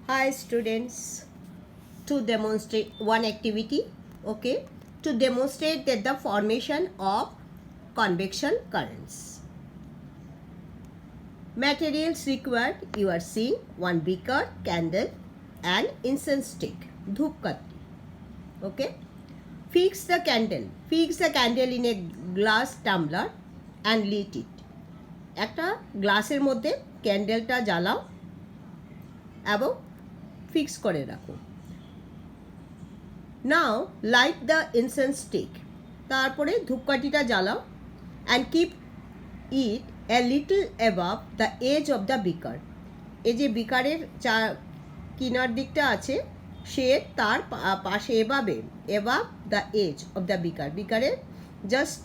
Hi students, to demonstrate one activity, okay, to demonstrate that the formation of convection currents. Materials required, you are seeing one beaker, candle and incense stick, dhupkati, okay. Fix the candle in a glass tumbler and lit it. একটা গ্লাসের মধ্যে ক্যান্ডেলটা জ্বালাও এবং fix করে রাখো। Now light the incense stick, তারপরে ধূপকাঠিটা জ্বালাও and keep it a little above the edge of the beaker. এই যে বিকারের কিনার দিকটা আছে সে তার পাশে above the edge of the বিকারের জাস্ট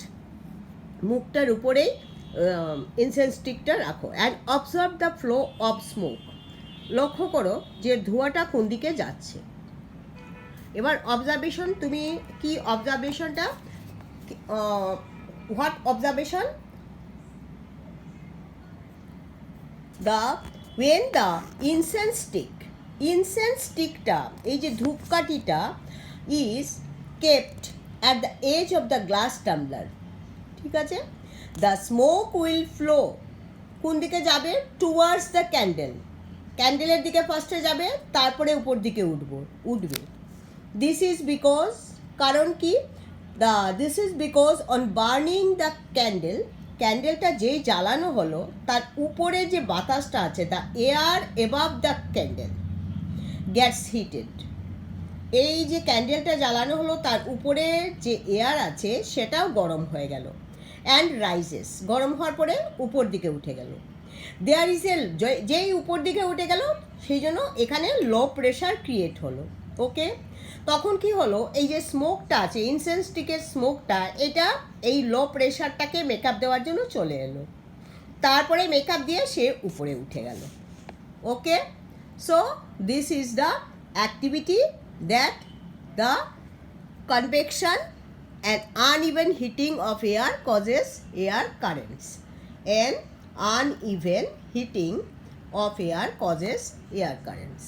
মুখটার উপরেই ইনসেন্স স্টিকটা রাখো and observe the flow of smoke. লক্ষ্য করো যে ধোঁয়াটা কোন দিকে যাচ্ছে। এবার অবজারভেশন, তুমি কি অবজারভেশনটা what observation? when the incense stickটা এই যে ধূপকাঠিটা is kept at the edge of the glass tumbler, ঠিক আছে, the smoke will flow কোন দিকে যাবে? towards the ক্যান্ডেলের দিকে ফার্স্টে যাবে, তারপরে উপর দিকে উঠবে। দিস ইজ বিকজ, কারণ কি, this is because on burning the ক্যান্ডেলটা যেই জ্বালানো হলো তার উপরে যে বাতাসটা আছে, the air above the candle gets heated. এই যে ক্যান্ডেলটা জ্বালানো হলো তার উপরে যে এয়ার আছে সেটাও গরম হয়ে গেল অ্যান্ড রাইজেস, গরম হওয়ার পরে উপর দিকে উঠে গেল। দেয়ার ইজ যেই উপর দিকে উঠে গেল সেই জন্য এখানে লো প্রেশার ক্রিয়েট হলো, ওকে। তখন কি হলো, এই যে স্মোকটা আছে ইনসেন্স স্টিকের স্মোকটা, এটা এই লো প্রেশারটাকে মেকআপ দেওয়ার জন্য চলে এলো, তারপরে মেকআপ দিয়ে সে উপরে উঠে গেল, okay. So this is the activity that the convection and uneven heating of air causes air currents, and uneven heating of air causes air currents.